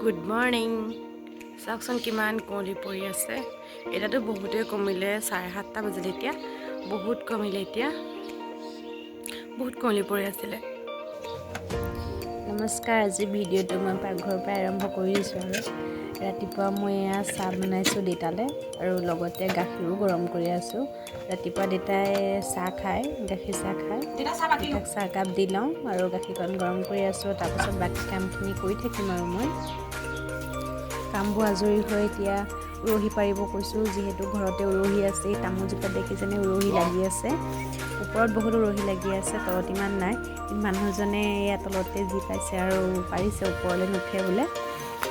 good morning চাওকচোন কিমান কুঁৱলী পৰি আছে এতিয়াতো বহুতেই কমিলে 7:30 বাজিলে এতিয়া বহুত কমিলে এতিয়া বহুত কুঁৱলী পৰি আছিলে নমস্কাৰ আজি ভিডিঅ'টো মই পাকঘৰৰ পৰা আৰম্ভ কৰিছোঁ আৰু ৰাতিপুৱা মই এয়া চাহ বনাইছোঁ দেউতালৈ আৰু লগতে গাখীৰো গৰম কৰি আছোঁ ৰাতিপুৱা দেউতাই চাহ খায় গাখীৰ চাহ খায় দেউতাক চাহ কাপ দি লওঁ আৰু গাখীৰকণ গৰম কৰি আছোঁ তাৰপিছত বাকী কামখিনি কৰি থাকিম আৰু মই কামবোৰ আজৰি হৈ এতিয়া উৰহি পাৰিব কৈছোঁ যিহেতু ঘৰতে উৰহি আছে তামোলজোপাত দেখিছেনে উৰহি লাগি আছে ওপৰত বহুত উৰহি লাগি আছে তলত ইমান নাই মানুহজনে এয়া তলতে যি পাইছে আৰু পাৰিছে ওপৰলৈ নুঠে বোলে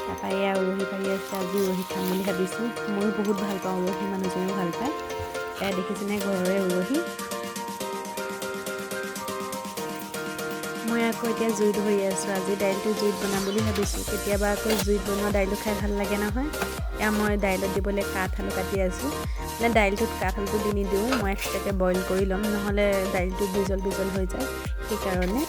তাৰপৰা এয়া উৰহি পাৰি আছে আজি উৰহি খাম বুলি ভাবিছোঁ ময়ো বহুত ভাল পাওঁ উৰহি মানুহজনেও ভাল পায় এয়া দেখিছেনে ঘৰৰে উৰহি মই আকৌ এতিয়া জুইত ধৰি আছোঁ আজি দাইলটো জুইত বনাম বুলি ভাবিছোঁ কেতিয়াবা আকৌ জুইত বনোৱা দাইলটো খাই ভাল লাগে নহয় এয়া মই দাইলত দিবলৈ কাঠ আলু কাটি আছোঁ মানে দাইলটোত কাঠ আলুটো দি নিদিওঁ মই এক্সট্ৰাকৈ বইল কৰি ল'ম নহ'লে দাইলটো বিজল বিজল হৈ যায় সেইকাৰণে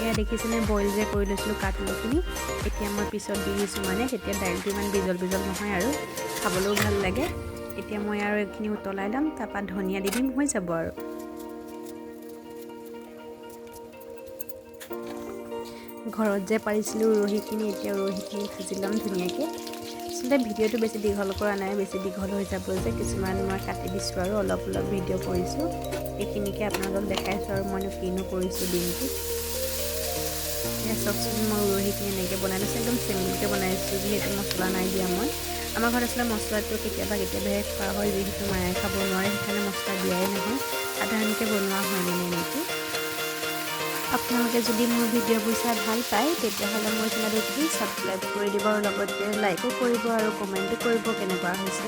এয়া দেখিছেনে বইল যে কৰি লৈছিলোঁ কাঠ আলুখিনি এতিয়া মই পিছত দি দিছোঁ মানে তেতিয়া দাইলটো ইমান বিজল বিজল নহয় আৰু খাবলৈও ভাল লাগে এতিয়া মই আৰু এইখিনি উতলাই ল'ম তাৰপৰা ধনিয়া দি দিম হৈ যাব আৰু ঘৰত যে পাৰিছিলোঁ উৰহিখিনি এতিয়া উৰহিখিনি ভাজি ল'ম ধুনীয়াকৈ আচলতে ভিডিঅ'টো বেছি দীঘল কৰা নাই বেছি দীঘল হৈ যাব যে কিছুমান মই কাটি দিছোঁ আৰু অলপ অলপ ভিডিঅ' কৰিছোঁ এইখিনিকে আপোনালোকক দেখাইছোঁ আৰু মইনো কিনো কৰিছোঁ দিনটোত এয়া চাওকচোন মই উৰহিখিনি এনেকৈ বনাই লৈছোঁ একদম চিম্পুলকৈ বনাইছোঁ যিহেতু মছলা নাই দিয়া মই আমাৰ ঘৰত আচলতে মছলাটো কেতিয়াবাহে খোৱা হয় যিহেতু মায়ে খাব নোৱাৰে সেইকাৰণে মছলা দিয়াই নহয় সাধাৰণকৈ বনোৱা হয় মানে এনেকৈ আপোনালোকে যদি মোৰ ভিডিঅ'বোৰ চাই ভাল পায় তেতিয়াহ'লে মোৰ চেনেলটো প্লিজ ছাবস্ক্ৰাইব কৰি দিব আৰু লগতে লাইকো কৰিব আৰু কমেণ্টো কৰিব কেনেকুৱা হৈছে